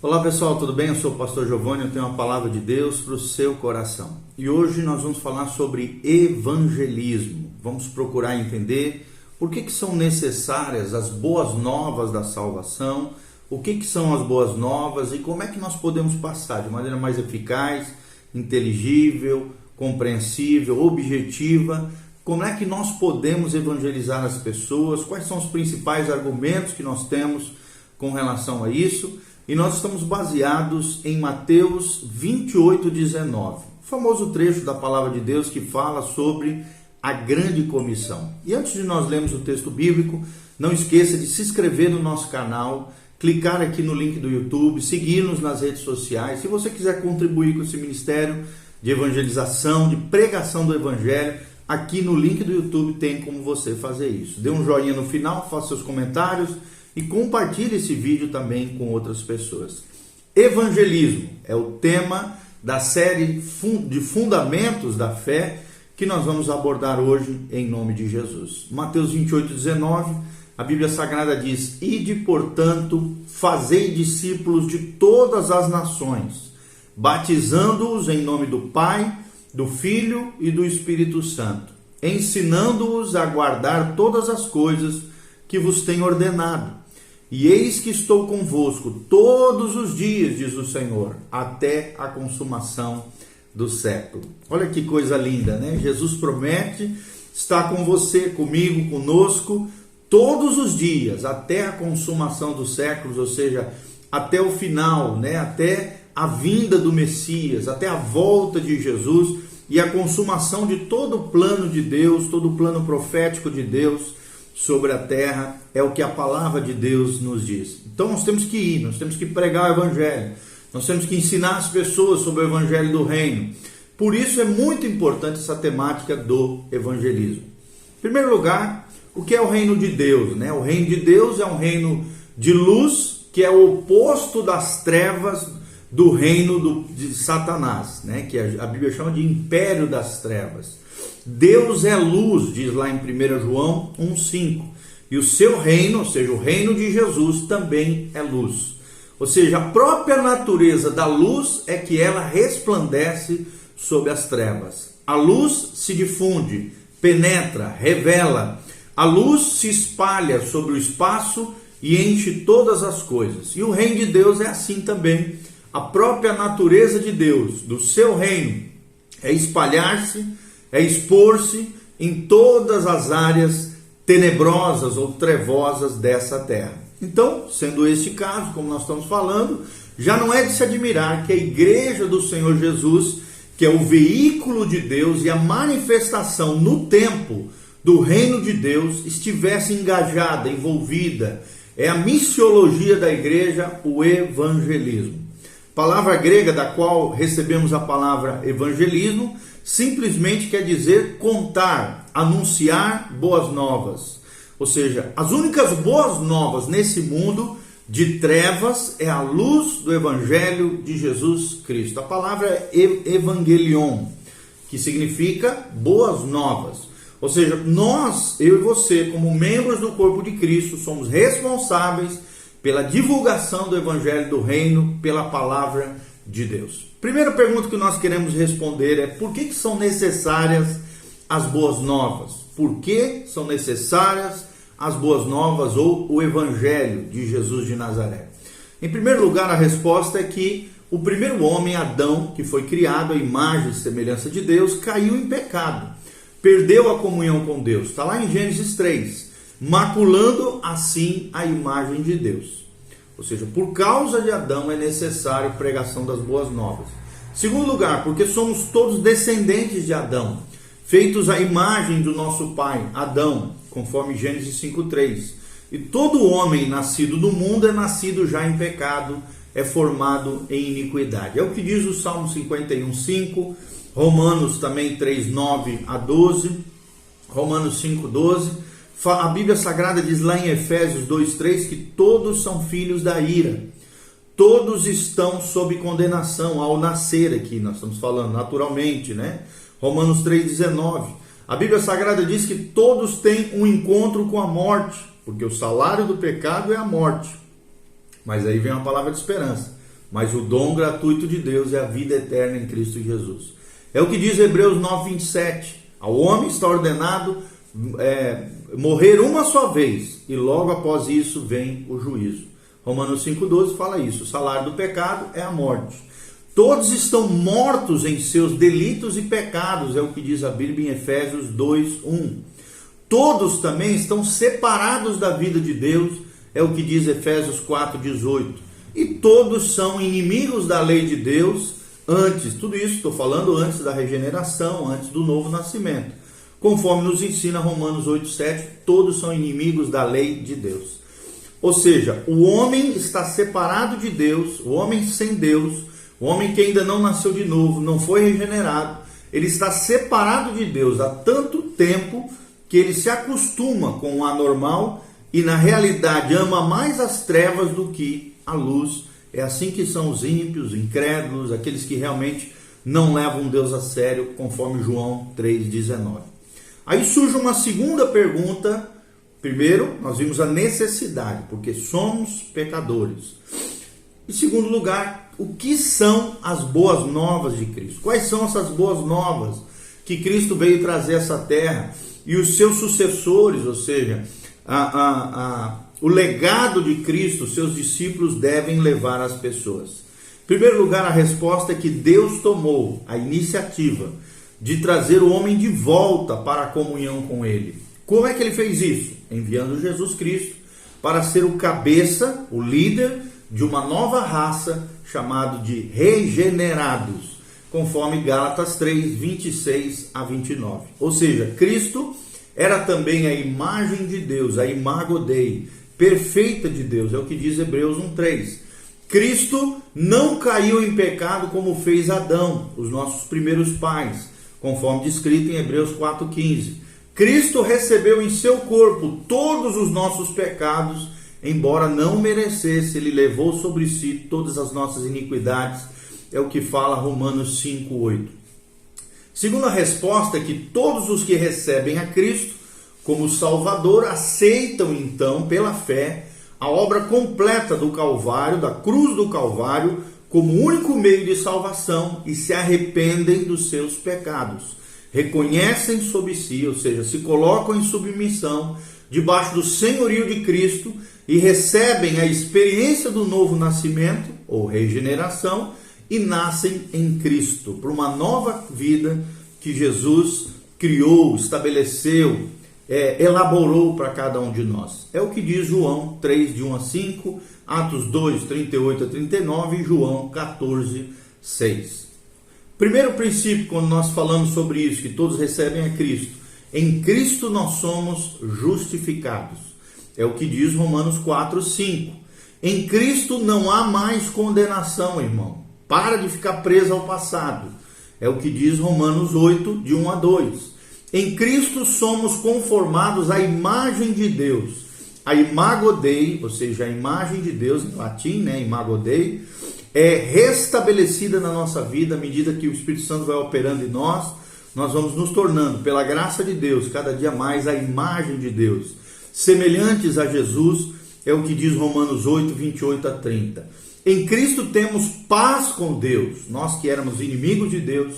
Olá pessoal, tudo bem? Eu sou o pastor Giovanni, eu tenho uma palavra de Deus para o seu coração. E hoje nós vamos falar sobre evangelismo. Vamos procurar entender por que são necessárias as boas novas da salvação, o que são as boas novas e como é que nós podemos passar de maneira mais eficaz, inteligível, compreensível, objetiva. Como é que nós podemos evangelizar as pessoas, quais são os principais argumentos que nós temos com relação a isso. E nós estamos baseados em Mateus 28:19, o famoso trecho da palavra de Deus que fala sobre a grande comissão. E antes de nós lermos o texto bíblico, não esqueça de se inscrever no nosso canal, clicar aqui no link do YouTube, seguir-nos nas redes sociais. Se você quiser contribuir com esse ministério de evangelização, de pregação do evangelho, aqui no link do YouTube tem como você fazer isso. Dê um joinha no final, faça seus comentários e compartilhe esse vídeo também com outras pessoas. Evangelismo é o tema da série de fundamentos da fé que nós vamos abordar hoje em nome de Jesus. Mateus 28:19, a Bíblia Sagrada diz: Ide, portanto, fazei discípulos de todas as nações, batizando-os em nome do Pai, do Filho e do Espírito Santo, ensinando-os a guardar todas as coisas que vos tenho ordenado. E eis que estou convosco todos os dias, diz o Senhor, até a consumação do século. Olha que coisa linda, né? Jesus promete estar com você, comigo, conosco, todos os dias, até a consumação dos séculos, ou seja, até o final, né? Até a vinda do Messias, até a volta de Jesus e a consumação de todo o plano de Deus, todo o plano profético de Deus sobre a terra, é o que a palavra de Deus nos diz. Então nós temos que ir, nós temos que pregar o evangelho, nós temos que ensinar as pessoas sobre o evangelho do reino. Por isso é muito importante essa temática do evangelismo. Em primeiro lugar, o que é o reino de Deus, né? O reino de Deus é um reino de luz, que é o oposto das trevas do reino de Satanás, né? Que a Bíblia chama de império das trevas. Deus é luz, diz lá em 1 João 1,5. E o seu reino, ou seja, o reino de Jesus, também é luz. Ou seja, a própria natureza da luz é que ela resplandece sobre as trevas. A luz se difunde, penetra, revela. A luz se espalha sobre o espaço e enche todas as coisas. E o reino de Deus é assim também. A própria natureza de Deus, do seu reino, é espalhar-se, é expor-se em todas as áreas tenebrosas ou trevosas dessa terra. Então, sendo esse caso, como nós estamos falando, já não é de se admirar que a igreja do Senhor Jesus, que é o veículo de Deus e a manifestação no tempo do reino de Deus, estivesse engajada, envolvida. É a missiologia da igreja, o evangelismo. Palavra grega da qual recebemos a palavra evangelismo, simplesmente quer dizer contar, anunciar boas novas. Ou seja, as únicas boas novas nesse mundo de trevas é a luz do Evangelho de Jesus Cristo. A palavra é evangelion, que significa boas novas. Ou seja, nós, eu e você, como membros do corpo de Cristo, somos responsáveis pela divulgação do Evangelho do Reino, pela palavra de Deus. Primeira pergunta que nós queremos responder é: por que são necessárias as boas novas? Por que são necessárias as boas novas ou o Evangelho de Jesus de Nazaré? Em primeiro lugar, a resposta é que o primeiro homem, Adão, que foi criado à imagem e semelhança de Deus, caiu em pecado, perdeu a comunhão com Deus. Está lá em Gênesis 3, maculando assim a imagem de Deus. Ou seja, por causa de Adão é necessário a pregação das boas novas. Segundo lugar, porque somos todos descendentes de Adão, feitos à imagem do nosso pai, Adão, conforme Gênesis 5:3. E todo homem nascido do mundo é nascido já em pecado, é formado em iniquidade. É o que diz o Salmo 51:5, Romanos também 3:9-12, Romanos 5:12. A Bíblia Sagrada diz lá em Efésios 2:3 que todos são filhos da ira. Todos estão sob condenação ao nascer aqui, nós estamos falando naturalmente, né? Romanos 3:19. A Bíblia Sagrada diz que todos têm um encontro com a morte, porque o salário do pecado é a morte. Mas aí vem uma palavra de esperança. mas o dom gratuito de Deus é a vida eterna em Cristo Jesus. É o que diz Hebreus 9:27. Ao homem está ordenado morrer uma só vez, e logo após isso vem o juízo. Romanos 5:12 fala isso. O salário do pecado é a morte. Todos estão mortos em seus delitos e pecados, é o que diz a Bíblia em Efésios 2:1. Todos também estão separados da vida de Deus, é o que diz Efésios 4:18. E todos são inimigos da lei de Deus antes, tudo isso estou falando antes da regeneração, antes do novo nascimento. Conforme nos ensina Romanos 8:7, todos são inimigos da lei de Deus. Ou seja, o homem está separado de Deus, o homem sem Deus, o homem que ainda não nasceu de novo, não foi regenerado, ele está separado de Deus há tanto tempo que ele se acostuma com o anormal e na realidade ama mais as trevas do que a luz. É assim que são os ímpios, incrédulos, aqueles que realmente não levam Deus a sério, conforme João 3,19. Aí surge uma segunda pergunta. Primeiro, nós vimos a necessidade, porque somos pecadores. Em segundo lugar, o que são as boas novas de Cristo? Quais são essas boas novas que Cristo veio trazer a essa terra? E os seus sucessores, ou seja, o legado de Cristo, seus discípulos devem levar às pessoas. Em primeiro lugar, a resposta é que Deus tomou a iniciativa de trazer o homem de volta para a comunhão com Ele. Como é que Ele fez isso? Enviando Jesus Cristo para ser o cabeça, o líder de uma nova raça chamado de regenerados, conforme Gálatas 3, 26 a 29. Ou seja, Cristo era também a imagem de Deus, a imago Dei, perfeita de Deus, é o que diz Hebreus 1:3. Cristo não caiu em pecado como fez Adão, os nossos primeiros pais, conforme descrito em Hebreus 4:15. Cristo recebeu em seu corpo todos os nossos pecados, embora não merecesse, ele levou sobre si todas as nossas iniquidades, é o que fala Romanos 5:8. Segunda resposta é que todos os que recebem a Cristo como Salvador aceitam então, pela fé, a obra completa do Calvário, da cruz do Calvário, como único meio de salvação e se arrependem dos seus pecados. Reconhecem sobre si, ou seja, se colocam em submissão debaixo do senhorio de Cristo e recebem a experiência do novo nascimento ou regeneração e nascem em Cristo para uma nova vida que Jesus criou, estabeleceu, elaborou para cada um de nós. É o que diz João 3, de 1 a 5, Atos 2, 38 a 39 e João 14, 6. Primeiro princípio, quando nós falamos sobre isso, que todos recebem a Cristo, em Cristo nós somos justificados. É o que diz Romanos 4, 5. Em Cristo não há mais condenação, irmão. Para de ficar preso ao passado. É o que diz Romanos 8, de 1 a 2. Em Cristo somos conformados à imagem de Deus. A imago Dei, ou seja, a imagem de Deus, em latim, né, imago Dei, é restabelecida na nossa vida à medida que o Espírito Santo vai operando em nós. Nós vamos nos tornando, pela graça de Deus, cada dia mais a imagem de Deus. Semelhantes a Jesus, é o que diz Romanos 8, 28 a 30. Em Cristo temos paz com Deus. Nós que éramos inimigos de Deus,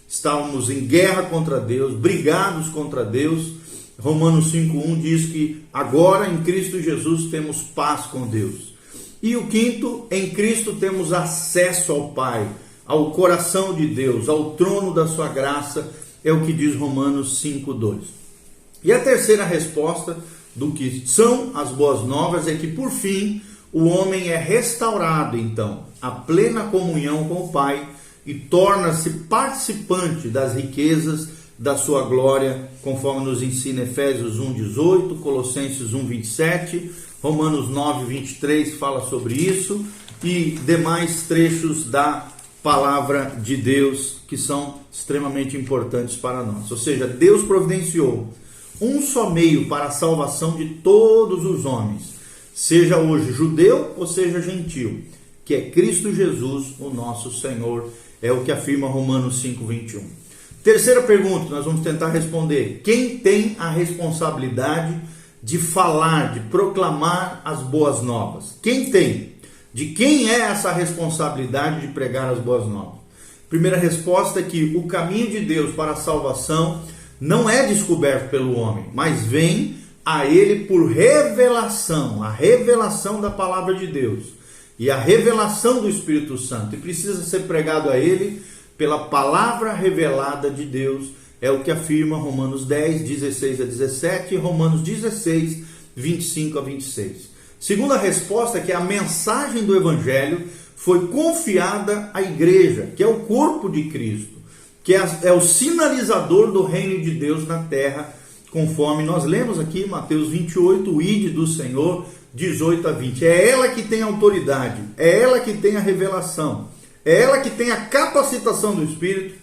estávamos em guerra contra Deus, brigados contra Deus. Romanos 5:1 diz que agora em Cristo Jesus temos paz com Deus. E o quinto, em Cristo temos acesso ao Pai, ao coração de Deus, ao trono da sua graça, é o que diz Romanos 5:2. E a terceira resposta do que são as boas novas é que, por fim, o homem é restaurado, então, à plena comunhão com o Pai e torna-se participante das riquezas da sua glória, conforme nos ensina Efésios 1:18, Colossenses 1:27, Romanos 9:23 fala sobre isso e demais trechos da palavra de Deus que são extremamente importantes para nós. Ou seja, Deus providenciou um só meio para a salvação de todos os homens, seja hoje judeu ou seja gentil, que é Cristo Jesus, o nosso Senhor, é o que afirma Romanos 5:21. Terceira pergunta que nós vamos tentar responder: quem tem a responsabilidade de falar, de proclamar as boas novas? Quem tem? De quem é essa responsabilidade de pregar as boas novas? Primeira resposta é que o caminho de Deus para a salvação não é descoberto pelo homem, mas vem a ele por revelação, a revelação da palavra de Deus e a revelação do Espírito Santo. E precisa ser pregado a ele pela palavra revelada de Deus. É o que afirma Romanos 10, 16 a 17 e Romanos 16, 25 a 26. Segunda resposta é que a mensagem do Evangelho foi confiada à igreja, que é o corpo de Cristo, que é o sinalizador do reino de Deus na terra, conforme nós lemos aqui em Mateus 28, o ide do Senhor, 18 a 20. É ela que tem autoridade, é ela que tem a revelação, é ela que tem a capacitação do Espírito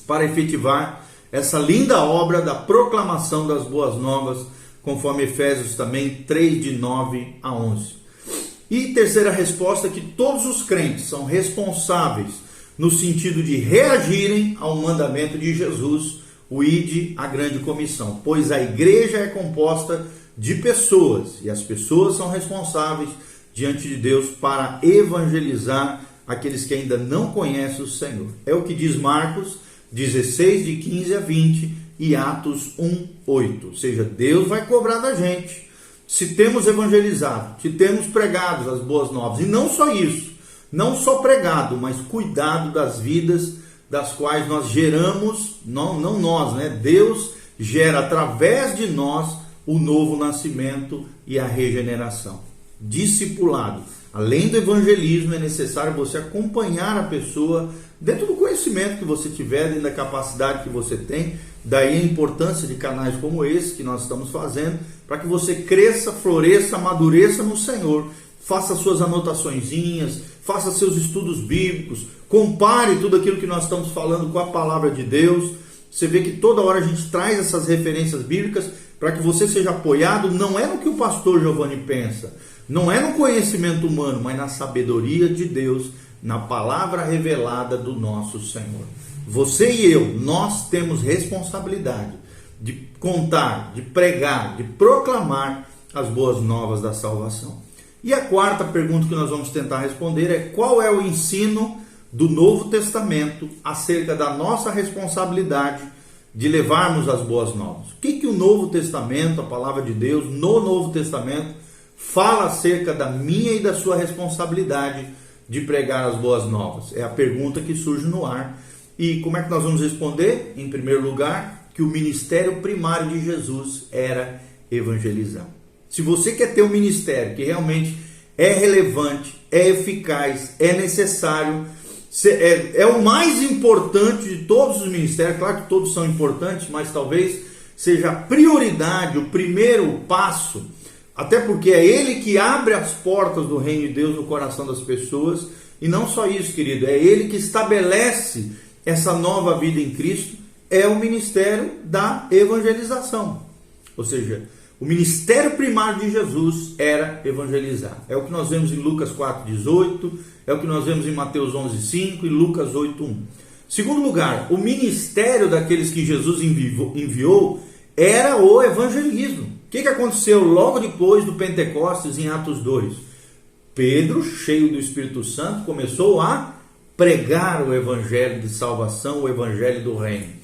para efetivar essa linda obra da proclamação das boas novas, conforme Efésios também 3, de 9 a 11. E terceira resposta, que todos os crentes são responsáveis no sentido de reagirem ao mandamento de Jesus, o ide, a grande comissão, pois a igreja é composta de pessoas, e as pessoas são responsáveis diante de Deus para evangelizar aqueles que ainda não conhecem o Senhor. É o que diz Marcos 16, de 15 a 20 e Atos 1, 8. Ou seja, Deus vai cobrar da gente se temos evangelizado, se temos pregado as boas novas. E não só isso, não só pregado, mas cuidado das vidas das quais nós geramos, não nós, né? Deus gera através de nós o novo nascimento e a regeneração. Discipulado. Além do evangelismo, é necessário você acompanhar a pessoa dentro do conhecimento que você tiver, dentro da capacidade que você tem. Daí a importância de canais como esse que nós estamos fazendo, para que você cresça, floresça, amadureça no Senhor. Faça suas anotaçõezinhas, faça seus estudos bíblicos, compare tudo aquilo que nós estamos falando com a palavra de Deus. Você vê que toda hora a gente traz essas referências bíblicas para que você seja apoiado, não é no que o pastor Giovanni pensa, não é no conhecimento humano, mas na sabedoria de Deus, na palavra revelada do nosso Senhor. Você e eu, nós temos responsabilidade de contar, de pregar, de proclamar as boas novas da salvação. E a quarta pergunta que nós vamos tentar responder é: qual é o ensino do Novo Testamento acerca da nossa responsabilidade de levarmos as boas novas? O que o Novo Testamento, a palavra de Deus, no Novo Testamento, fala acerca da minha e da sua responsabilidade de pregar as boas novas? É a pergunta que surge no ar. E como é que nós vamos responder? Em primeiro lugar, que o ministério primário de Jesus era evangelizar. Se você quer ter um ministério que realmente é relevante, é eficaz, é necessário, é o mais importante de todos os ministérios, claro que todos são importantes, mas talvez seja a prioridade, o primeiro passo, até porque é ele que abre as portas do reino de Deus no coração das pessoas. E não só isso, querido, é ele que estabelece essa nova vida em Cristo, é o ministério da evangelização. Ou seja, o ministério primário de Jesus era evangelizar. É o que nós vemos em Lucas 4,18, é o que nós vemos em Mateus 11,5 e Lucas 8,1. Segundo lugar, o ministério daqueles que Jesus enviou era o evangelismo. O que aconteceu logo depois do Pentecostes em Atos 2? Pedro, cheio do Espírito Santo, começou a pregar o evangelho de salvação, o evangelho do reino.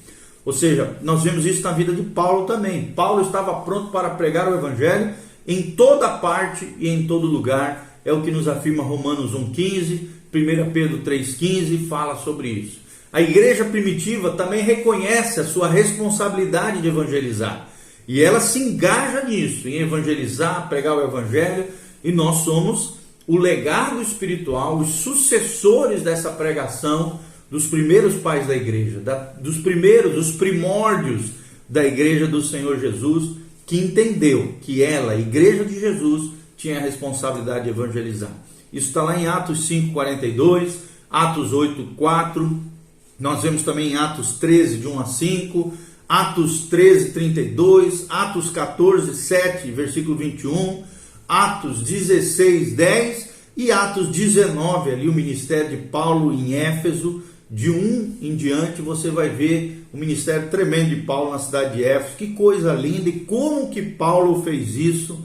Ou seja, nós vemos isso na vida de Paulo também. Paulo estava pronto para pregar o evangelho em toda parte e em todo lugar. É o que nos afirma Romanos 1,15, 1 Pedro 3,15 fala sobre isso. A igreja primitiva também reconhece a sua responsabilidade de evangelizar. E ela se engaja nisso, em evangelizar, pregar o evangelho. E nós somos o legado espiritual, os sucessores dessa pregação dos primeiros pais da igreja, dos primórdios da igreja do Senhor Jesus, que entendeu que ela, a igreja de Jesus, tinha a responsabilidade de evangelizar. Isso está lá em Atos 5,42, Atos 8,4, nós vemos também em Atos 13, de 1 a 5, Atos 13, 32, Atos 14, 7, versículo 21, Atos 16, 10 e Atos 19, ali o ministério de Paulo em Éfeso. De 1 em diante você vai ver o ministério tremendo de Paulo na cidade de Éfeso. Que coisa linda, e como que Paulo fez isso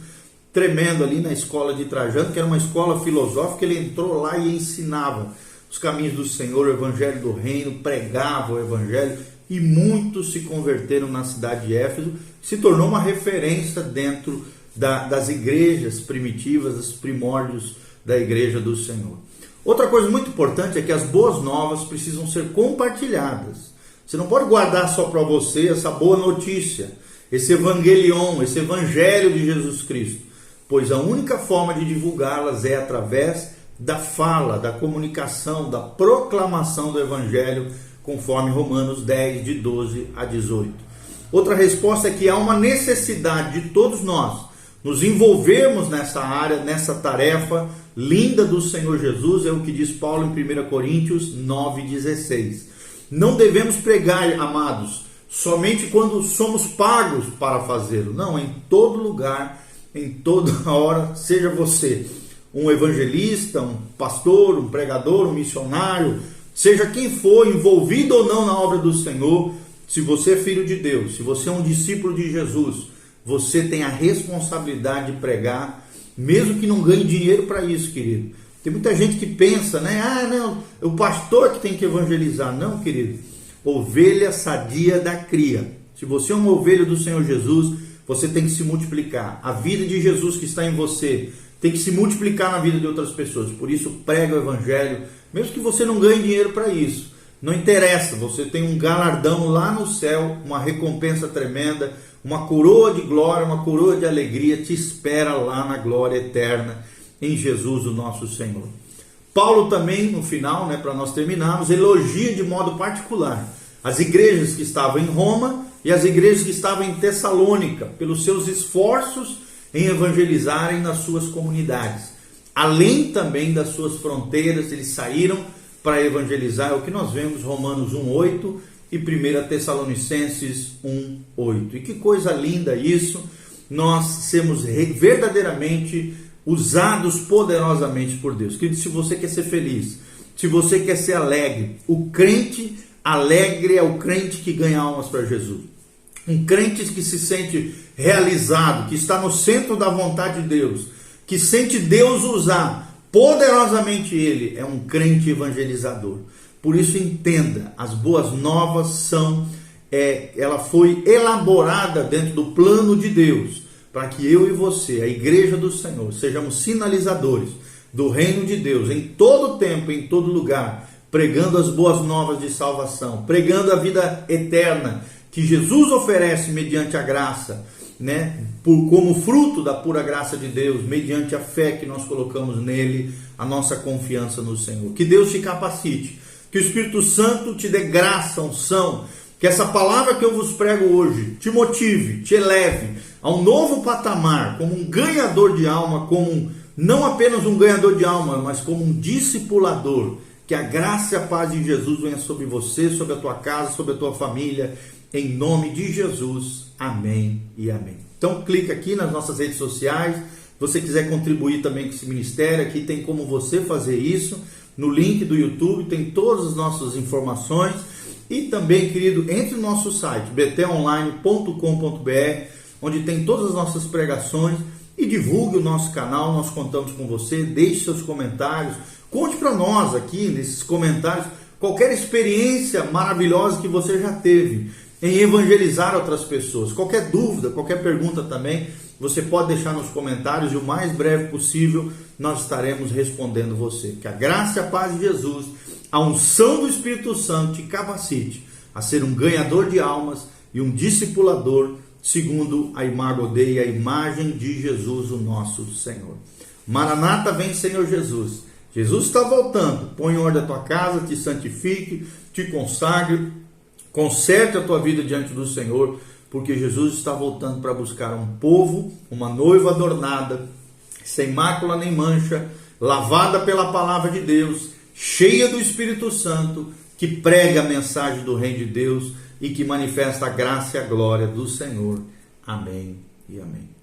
tremendo ali na escola de Trajano, que era uma escola filosófica. Ele entrou lá e ensinava os caminhos do Senhor, o evangelho do reino, pregava o evangelho, e muitos se converteram na cidade de Éfeso, se tornou uma referência dentro das igrejas primitivas, dos primórdios da igreja do Senhor. Outra coisa muito importante é que as boas novas precisam ser compartilhadas. Você não pode guardar só para você essa boa notícia, esse evangelion, esse evangelho de Jesus Cristo, pois a única forma de divulgá-las é através da fala, da comunicação, da proclamação do evangelho, conforme Romanos 10, de 12 a 18. Outra resposta é que há uma necessidade de todos nós nos envolvermos nessa área, nessa tarefa linda do Senhor Jesus. É o que diz Paulo em 1 Coríntios 9,16. Não devemos pregar, amados, somente quando somos pagos para fazê-lo. Não, em todo lugar, em toda hora, seja você um evangelista, um pastor, um pregador, um missionário, seja quem for, envolvido ou não na obra do Senhor, se você é filho de Deus, se você é um discípulo de Jesus, você tem a responsabilidade de pregar, mesmo que não ganhe dinheiro para isso, querido. Tem muita gente que pensa, né? Não, é o pastor que tem que evangelizar. Não, querido. Ovelha sadia da cria. Se você é uma ovelha do Senhor Jesus, você tem que se multiplicar. A vida de Jesus que está em você tem que se multiplicar na vida de outras pessoas. Por isso, prega o evangelho, mesmo que você não ganhe dinheiro para isso. Não interessa, você tem um galardão lá no céu, uma recompensa tremenda, uma coroa de glória, uma coroa de alegria te espera lá na glória eterna em Jesus, o nosso Senhor. Paulo também, no final, para nós terminarmos, elogia de modo particular as igrejas que estavam em Roma e as igrejas que estavam em Tessalônica, pelos seus esforços em evangelizarem nas suas comunidades. Além também das suas fronteiras, eles saíram para evangelizar. É o que nós vemos Romanos 1,8 e 1 Tessalonicenses 1,8. E que coisa linda isso, nós sermos verdadeiramente usados poderosamente por Deus. Querido, se você quer ser feliz, se você quer ser alegre, o crente alegre é o crente que ganha almas para Jesus. Um crente que se sente realizado, que está no centro da vontade de Deus, que sente Deus usar poderosamente ele, é um crente evangelizador. Por isso entenda, as boas novas ela foi elaborada dentro do plano de Deus, para que eu e você, a igreja do Senhor, sejamos sinalizadores do reino de Deus, em todo tempo, em todo lugar, pregando as boas novas de salvação, pregando a vida eterna, que Jesus oferece mediante a graça, como fruto da pura graça de Deus, mediante a fé que nós colocamos nele, a nossa confiança no Senhor. Que Deus te capacite, que o Espírito Santo te dê graça, unção, que essa palavra que eu vos prego hoje te motive, te eleve a um novo patamar, como um ganhador de alma, não apenas um ganhador de alma, mas como um discipulador. Que a graça e a paz de Jesus venha sobre você, sobre a tua casa, sobre a tua família, em nome de Jesus. Amém e amém. Então clica aqui nas nossas redes sociais. Se você quiser contribuir também com esse ministério, aqui tem como você fazer isso. No link do YouTube tem todas as nossas informações. E também, querido, entre no nosso site betelonline.com.br, onde tem todas as nossas pregações, e divulgue o nosso canal. Nós contamos com você. Deixe seus comentários. Conte para nós aqui nesses comentários qualquer experiência maravilhosa que você já teve em evangelizar outras pessoas. Qualquer dúvida, qualquer pergunta também, você pode deixar nos comentários e o mais breve possível nós estaremos respondendo você. Que a graça e a paz de Jesus, a unção do Espírito Santo te capacite a ser um ganhador de almas e um discipulador segundo a imago Dei, a imagem de Jesus, o nosso Senhor. Maranata, vem Senhor Jesus. Jesus está voltando. Põe em ordem a tua casa, te santifique, te consagre, conserte a tua vida diante do Senhor, porque Jesus está voltando para buscar um povo, uma noiva adornada, sem mácula nem mancha, lavada pela palavra de Deus, cheia do Espírito Santo, que prega a mensagem do reino de Deus e que manifesta a graça e a glória do Senhor. Amém e amém.